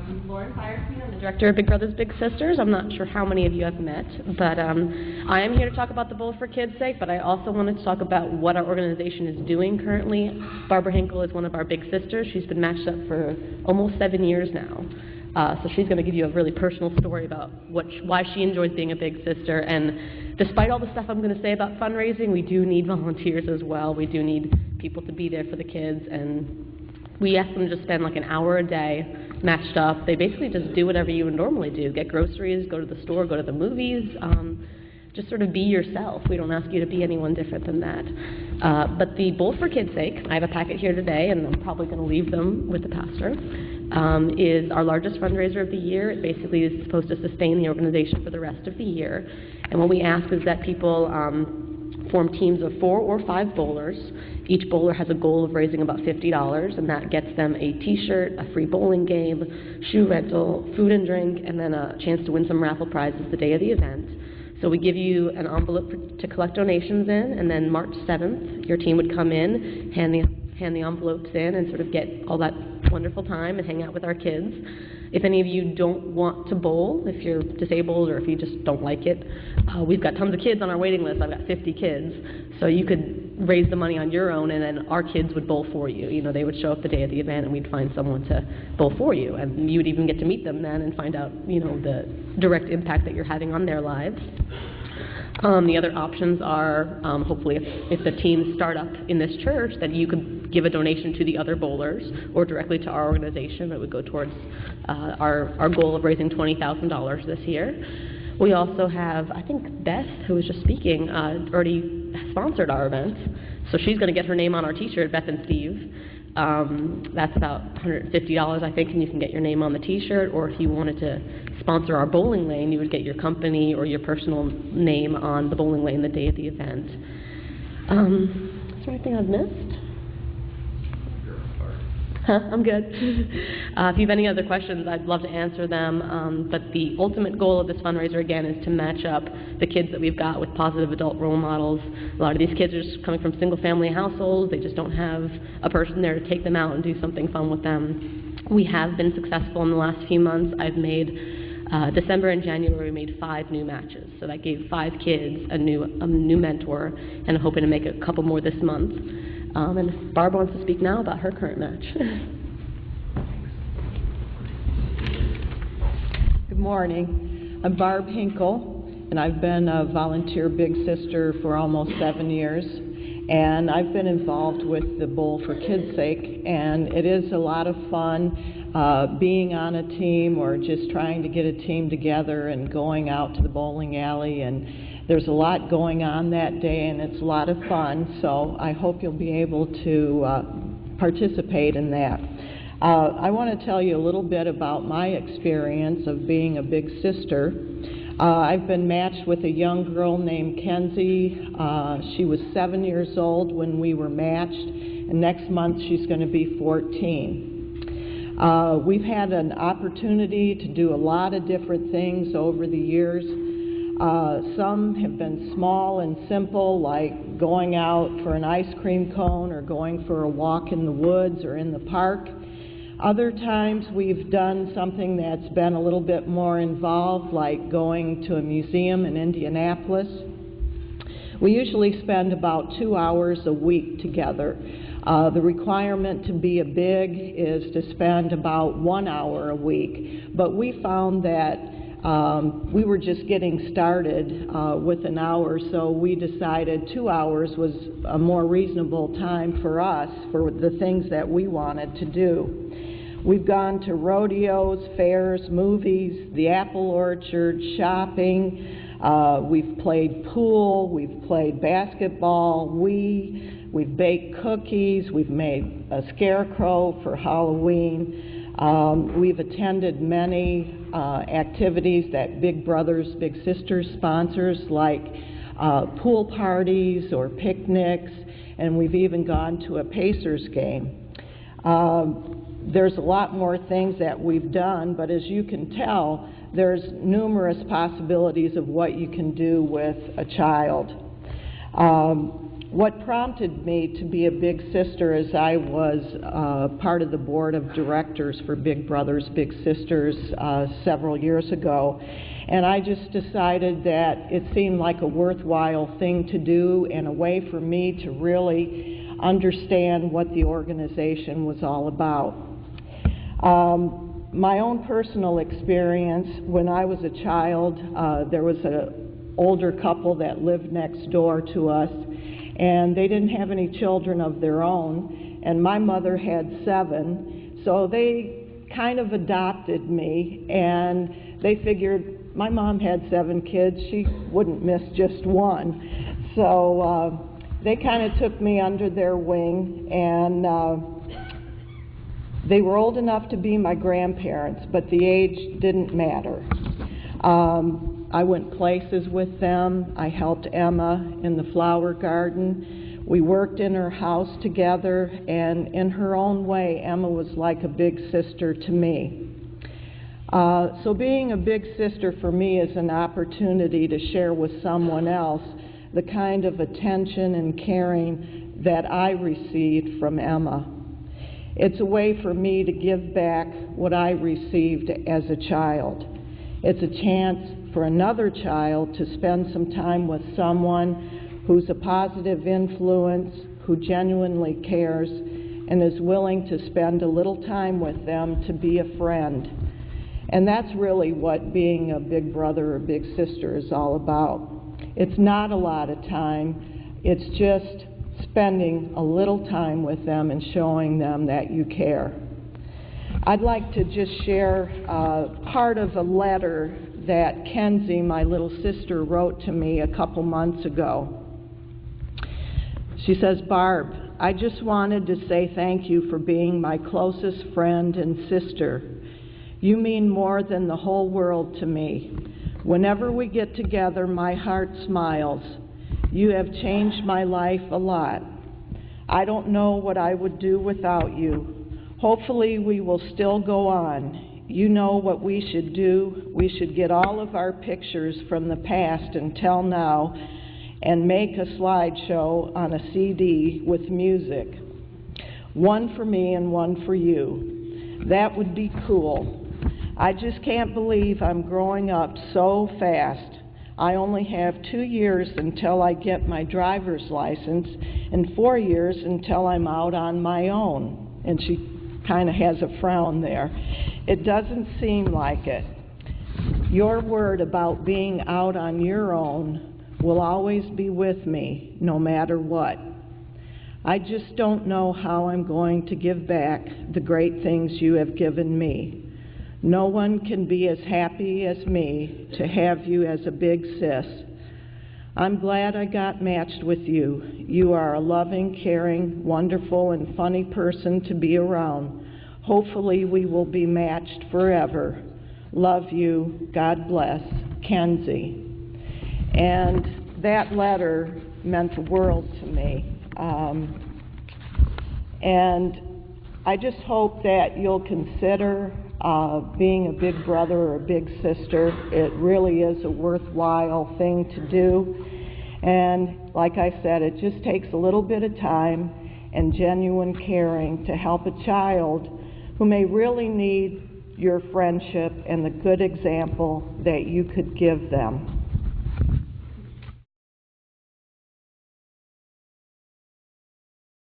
Feierstein. I'm the director of Big Brothers Big Sisters. I'm not sure how many of you have met, but I am here to talk about the Bowl for Kids' Sake, but I also wanted to talk about what our organization is doing currently. Barbara Hinkle is one of our big sisters. She's been matched up for almost 7 years now. So she's going to give you a really personal story about why she enjoys being a big sister. And despite all the stuff I'm going to say about fundraising, we do need volunteers as well. We do need people to be there for the kids, and we ask them to spend like an hour a day matched up. They basically just do whatever you would normally do. Get groceries, go to the store, go to the movies, just sort of be yourself. We don't ask you to be anyone different than that. But the Bowl for Kids' Sake, I have a packet here today, and I'm probably going to leave them with the pastor, is our largest fundraiser of the year. It basically is supposed to sustain the organization for the rest of the year. And what we ask is that people form teams of 4 or 5 bowlers. Each bowler has a goal of raising about $50, and that gets them a t-shirt, a free bowling game, shoe rental, food and drink, and then a chance to win some raffle prizes the day of the event. So we give you an envelope to collect donations in, and then March 7th, your team would come in, hand the envelopes in, and sort of get all that wonderful time and hang out with our kids. If any of you don't want to bowl, if you're disabled or if you just don't like it, we've got tons of kids on our waiting list. I've got 50 kids. So you could raise the money on your own, and then our kids would bowl for you. You know, they would show up the day of the event, and we'd find someone to bowl for you. And you would even get to meet them then and find out, you know, the direct impact that you're having on their lives. The other options are, hopefully, if the teams start up in this church, that you could give a donation to the other bowlers or directly to our organization. That would go towards our goal of raising $20,000 this year. We also have, I think Beth, who was just speaking, already sponsored our event. So she's going to get her name on our t-shirt, Beth and Steve. That's about $150, I think, and you can get your name on the t-shirt. Or if you wanted to sponsor our bowling lane, you would get your company or your personal name on the bowling lane the day of the event. Is there anything I've missed? I'm good. If you have any other questions, I'd love to answer them. But the ultimate goal of this fundraiser, again, is to match up the kids that we've got with positive adult role models. A lot of these kids are just coming from single-family households. They just don't have a person there to take them out and do something fun with them. We have been successful in the last few months. I've made December and January, we made 5 new matches. So that gave 5 kids a new mentor, and I'm hoping to make a couple more this month. And if Barb wants to speak now about her current match. Good morning. I'm Barb Hinkle, and I've been a volunteer Big Sister for almost 7 years. And I've been involved with the Bowl for Kids' Sake, and it is a lot of fun being on a team or just trying to get a team together and going out to the bowling alley. And there's a lot going on that day, and it's a lot of fun, so I hope you'll be able to participate in that. I want to tell you a little bit about my experience of being a big sister. I've been matched with a young girl named Kenzie. She was 7 years old when we were matched, and next month she's going to be 14. We've had an opportunity to do a lot of different things over the years. Some have been small and simple, like going out for an ice cream cone or going for a walk in the woods or in the park. Other times we've done something that's been a little bit more involved, like going to a museum in Indianapolis. We usually spend about 2 hours a week together. The requirement to be a big is to spend about 1 hour a week, but we found that we were just getting started with an hour, so we decided 2 hours was a more reasonable time for us for the things that we wanted to do. We've gone to rodeos, fairs, movies, the apple orchard, shopping. We've played pool, we've played basketball, we've baked cookies, we've made a scarecrow for Halloween. We've attended many activities that Big Brothers Big Sisters sponsors, like pool parties or picnics, and we've even gone to a Pacers game. There's a lot more things that we've done, but as you can tell, there's numerous possibilities of what you can do with a child. what prompted me to be a big sister is I was part of the board of directors for Big Brothers Big Sisters several years ago, and I just decided that it seemed like a worthwhile thing to do and a way for me to really understand what the organization was all about. My own personal experience, when I was a child, there was an older couple that lived next door to us, and they didn't have any children of their own, and my mother had 7, so they kind of adopted me, and they figured my mom had 7 kids, she wouldn't miss just one. So they kind of took me under their wing, and they were old enough to be my grandparents, but the age didn't matter. I went places with them. I helped Emma in the flower garden. We worked in her house together, and in her own way, Emma was like a big sister to me. So being a big sister for me is an opportunity to share with someone else the kind of attention and caring that I received from Emma. It's a way for me to give back what I received as a child. It's a chance for another child to spend some time with someone who's a positive influence, who genuinely cares, and is willing to spend a little time with them to be a friend. And that's really what being a big brother or big sister is all about. It's not a lot of time, it's just spending a little time with them and showing them that you care. I'd like to just share part of a letter that Kenzie, my little sister, wrote to me a couple months ago. She says, "Barb, I just wanted to say thank you for being my closest friend and sister. You mean more than the whole world to me. Whenever we get together, my heart smiles. You have changed my life a lot. I don't know what I would do without you. Hopefully we will still go on. You know what we should do? We should get all of our pictures from the past until now and make a slideshow on a CD with music. One for me and one for you. That would be cool. I just can't believe I'm growing up so fast. I only have 2 years until I get my driver's license and 4 years until I'm out on my own." And she kind of has a frown there. It doesn't seem like it. Your word about being out on your own will always be with me, no matter what. I just don't know how I'm going to give back the great things you have given me. No one can be as happy as me to have you as a big sis. I'm glad I got matched with you. You are a loving, caring, wonderful, and funny person to be around. Hopefully we will be matched forever. Love you. God bless. Kenzie. And that letter meant the world to me. And I just hope that you'll consider being a big brother or a big sister. It really is a worthwhile thing to do. And like I said, it just takes a little bit of time and genuine caring to help a child who may really need your friendship and the good example that you could give them.